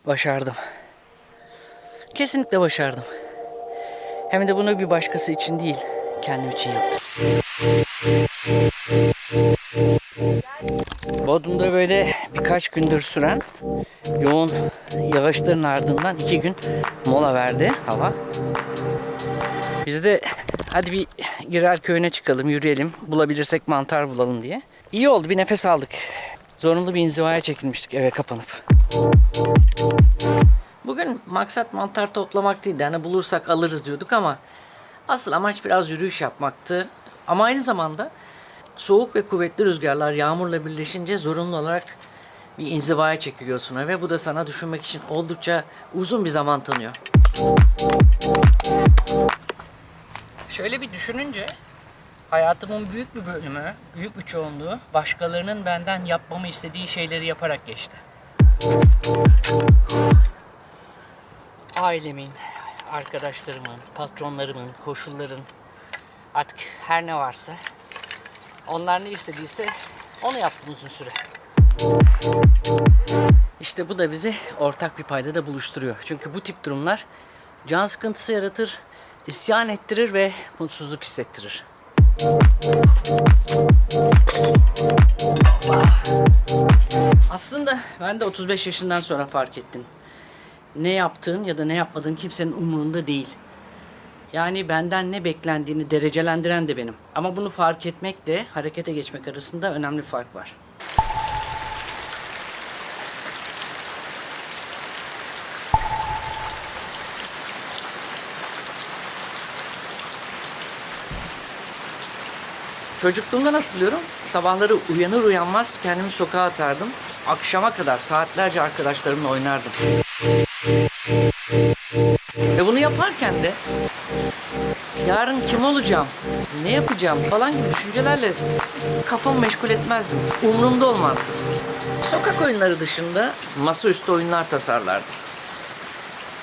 Başardım. Kesinlikle başardım. Hem de bunu bir başkası için değil, kendim için yaptım. Bodrum'da böyle birkaç gündür süren yoğun yağışların ardından 2 gün mola verdi hava. Biz de hadi bir Giral köyüne çıkalım, yürüyelim, bulabilirsek mantar bulalım diye. İyi oldu, bir nefes aldık. Zorunlu bir inzivaya çekilmiştik eve kapanıp. Bugün maksat mantar toplamak değildi. Hani bulursak alırız diyorduk ama asıl amaç biraz yürüyüş yapmaktı. Ama aynı zamanda soğuk ve kuvvetli rüzgarlar yağmurla birleşince zorunlu olarak bir inzivaya çekiliyorsun ve bu da sana düşünmek için oldukça uzun bir zaman tanıyor. Şöyle bir düşününce hayatımın büyük bir bölümü, büyük bir çoğunluğu başkalarının benden yapmamı istediği şeyleri yaparak geçti. Ailemin, arkadaşlarımın, patronlarımın, koşulların, artık her ne varsa onlar ne istediyse onu yaptım uzun süre. İşte bu da bizi ortak bir paydada buluşturuyor. Çünkü bu tip durumlar can sıkıntısı yaratır, isyan ettirir ve mutsuzluk hissettirir. Aslında ben de 35 yaşından sonra fark ettim. Ne yaptığın ya da ne yapmadığın kimsenin umurunda değil. Yani benden ne beklendiğini derecelendiren de benim. Ama bunu fark etmekle harekete geçmek arasında önemli fark var. Çocukluğumdan hatırlıyorum. Sabahları uyanır uyanmaz kendimi sokağa atardım. Akşama kadar saatlerce arkadaşlarımla oynardım. Ve bunu yaparken de yarın kim olacağım, ne yapacağım falan gibi düşüncelerle kafamı meşgul etmezdim. Umurumda olmazdı. Sokak oyunları dışında masaüstü oyunlar tasarlardım.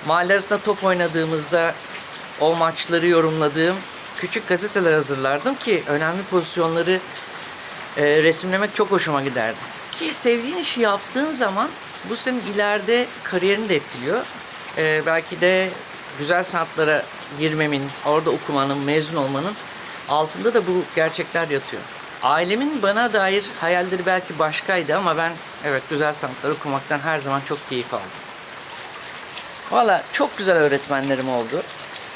Mahalle arasında top oynadığımızda o maçları yorumladığım küçük gazeteler hazırlardım ki önemli pozisyonları resimlemek çok hoşuma giderdi. Ki sevdiğin işi yaptığın zaman bu senin ileride kariyerini de etkiliyor. Belki de güzel sanatlara girmemin, orada okumanın, mezun olmanın altında da bu gerçekler yatıyor. Ailemin bana dair hayalleri belki başkaydı ama ben evet güzel sanatlar okumaktan her zaman çok keyif aldım. Valla çok güzel öğretmenlerim oldu.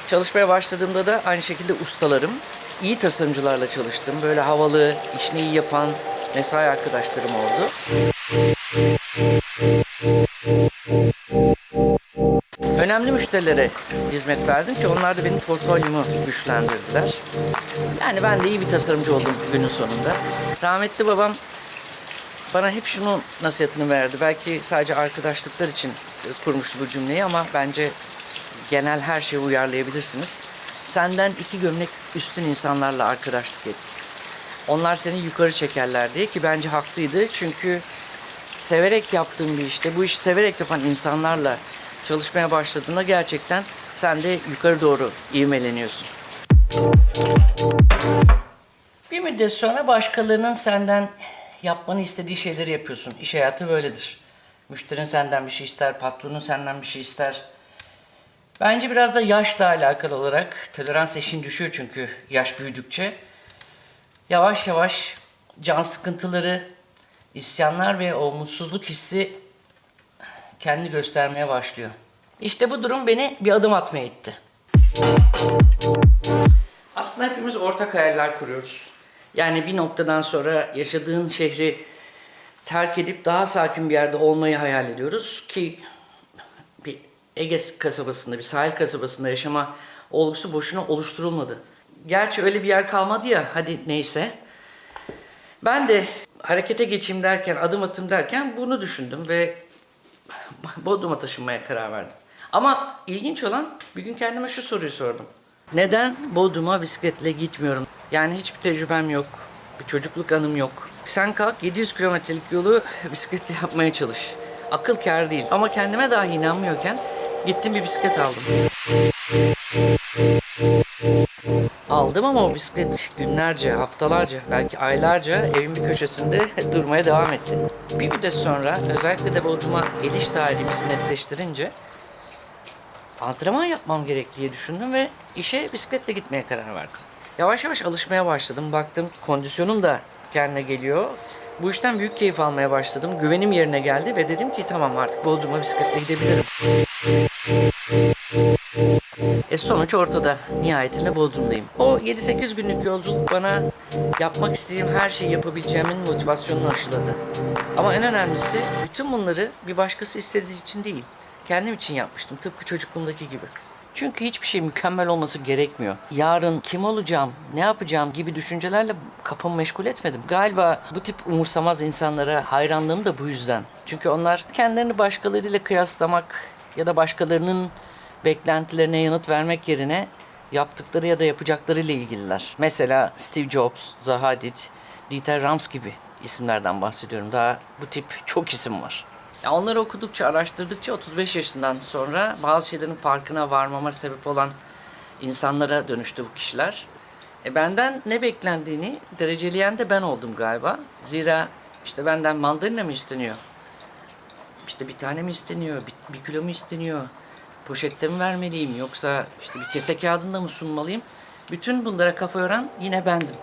Çalışmaya başladığımda da aynı şekilde ustalarım, iyi tasarımcılarla çalıştım. Böyle havalı, işini iyi yapan mesai arkadaşlarım oldu. Önemli müşterilere hizmet verdim ki onlar da benim portfolyomu güçlendirdiler. Yani ben de iyi bir tasarımcı oldum günün sonunda. Rahmetli babam bana hep şunu nasihatini verdi. Belki sadece arkadaşlıklar için kurmuştu bu cümleyi ama bence genel her şeyi uyarlayabilirsiniz. Senden 2 gömlek üstün insanlarla arkadaşlık et. Onlar seni yukarı çekerler diye ki bence haklıydı. Çünkü severek yaptığın bir işte, bu işi severek yapan insanlarla çalışmaya başladığında gerçekten sen de yukarı doğru ivmeleniyorsun. Bir müddet sonra başkalarının senden yapmanı istediği şeyleri yapıyorsun. İş hayatı böyledir. Müşterin senden bir şey ister, patronun senden bir şey ister. Bence biraz da yaşla alakalı olarak tolerans eşiğin düşüyor çünkü yaş büyüdükçe. Yavaş yavaş can sıkıntıları, isyanlar ve o mutsuzluk hissi kendini göstermeye başlıyor. İşte bu durum beni bir adım atmaya itti. Aslında hepimiz ortak hayaller kuruyoruz. Yani bir noktadan sonra yaşadığın şehri terk edip daha sakin bir yerde olmayı hayal ediyoruz ki bir Ege kasabasında, bir sahil kasabasında yaşama olgusu boşuna oluşturulmadı. Gerçi öyle bir yer kalmadı ya, hadi neyse. Ben de harekete geçeyim derken, adım atım derken bunu düşündüm ve Bodrum'a taşınmaya karar verdim. Ama ilginç olan bir gün kendime şu soruyu sordum. Neden Bodrum'a bisikletle gitmiyorum? Yani hiçbir tecrübem yok, bir çocukluk anım yok. Sen kalk 700 kilometrelik yolu bisikletle yapmaya çalış. Akıl kâr değil ama kendime dahi inanmıyorken gittim bir bisiklet aldım. aldım ama o bisiklet günlerce, haftalarca, belki aylarca evin bir köşesinde durmaya devam etti. Bir müddet sonra özellikle de Bodrum'a geliş tarihimizi netleştirince antrenman yapmam gerek diye düşündüm ve işe bisikletle gitmeye karar verdim. Yavaş yavaş alışmaya başladım. Baktım kondisyonum da kendine geliyor. Bu işten büyük keyif almaya başladım. Güvenim yerine geldi ve dedim ki tamam artık Bodrum'a bisikletle gidebilirim. Sonuç ortada. Nihayetinde Bodrum'dayım. O 7-8 günlük yolculuk bana yapmak istediğim her şeyi yapabileceğimin motivasyonunu aşıladı. Ama en önemlisi bütün bunları bir başkası istediği için değil, kendim için yapmıştım. Tıpkı çocukluğumdaki gibi. Çünkü hiçbir şey mükemmel olması gerekmiyor. Yarın kim olacağım, ne yapacağım gibi düşüncelerle kafamı meşgul etmedim. Galiba bu tip umursamaz insanlara hayranlığım da bu yüzden. Çünkü onlar kendilerini başkalarıyla kıyaslamak ya da başkalarının beklentilerine yanıt vermek yerine yaptıkları ya da yapacaklarıyla ilgililer. Mesela Steve Jobs, Zaha Hadid, Dieter Rams gibi isimlerden bahsediyorum. Daha bu tip çok isim var. Ya onları okudukça, araştırdıkça 35 yaşından sonra bazı şeylerin farkına varmama sebep olan insanlara dönüştü bu kişiler. Benden ne beklendiğini dereceleyen de ben oldum galiba. Zira işte benden mandalina mı isteniyor? İşte bir tane mi isteniyor? Bir kilo mu isteniyor? Poşette mi vermeliyim? Yoksa işte bir kese kağıdında mı sunmalıyım? Bütün bunlara kafa yoran yine bendim.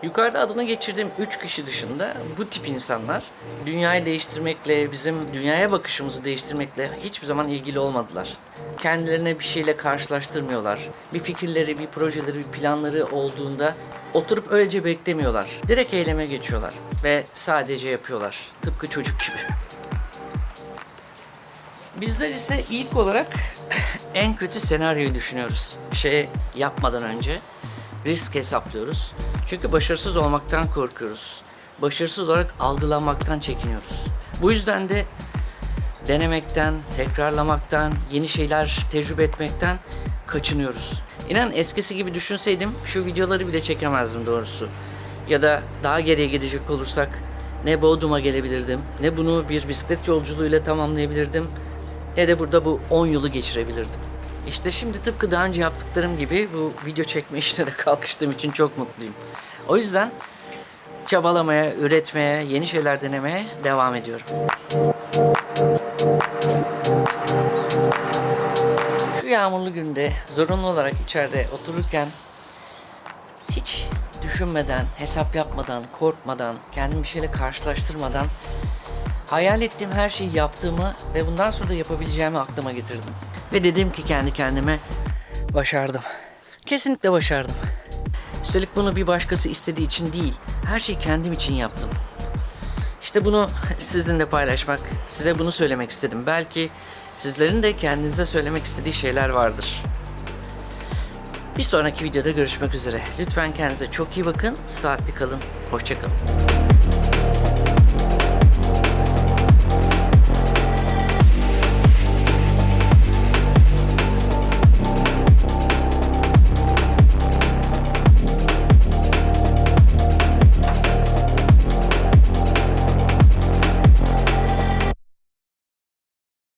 Yukarıda adını geçirdiğim 3 kişi dışında bu tip insanlar dünyayı değiştirmekle, bizim dünyaya bakışımızı değiştirmekle hiçbir zaman ilgili olmadılar. Kendilerine bir şeyle karşılaştırmıyorlar. Bir fikirleri, bir projeleri, bir planları olduğunda oturup öylece beklemiyorlar. Direkt eyleme geçiyorlar ve sadece yapıyorlar. Tıpkı çocuk gibi. Bizler ise ilk olarak en kötü senaryoyu düşünüyoruz. Bir şey yapmadan önce risk hesaplıyoruz. Çünkü başarısız olmaktan korkuyoruz. Başarısız olarak algılanmaktan çekiniyoruz. Bu yüzden de denemekten, tekrarlamaktan, yeni şeyler tecrübe etmekten kaçınıyoruz. İnan eskisi gibi düşünseydim şu videoları bile çekemezdim doğrusu. Ya da daha geriye gidecek olursak ne Bodrum'a gelebilirdim, ne bunu bir bisiklet yolculuğuyla tamamlayabilirdim, ne de burada bu 10 yılı geçirebilirdim. İşte şimdi tıpkı daha önce yaptıklarım gibi bu video çekme işine de kalkıştığım için çok mutluyum. O yüzden çabalamaya, üretmeye, yeni şeyler denemeye devam ediyorum. Şu yağmurlu günde zorunlu olarak içeride otururken hiç düşünmeden, hesap yapmadan, korkmadan, kendimi bir şeyle karşılaştırmadan hayal ettiğim her şeyi yaptığımı ve bundan sonra da yapabileceğimi aklıma getirdim. Ve dedim ki kendi kendime başardım. Kesinlikle başardım. Üstelik bunu bir başkası istediği için değil, her şeyi kendim için yaptım. İşte bunu sizinle paylaşmak, size bunu söylemek istedim. Belki sizlerin de kendinize söylemek istediği şeyler vardır. Bir sonraki videoda görüşmek üzere. Lütfen kendinize çok iyi bakın, saatli kalın, hoşça kalın.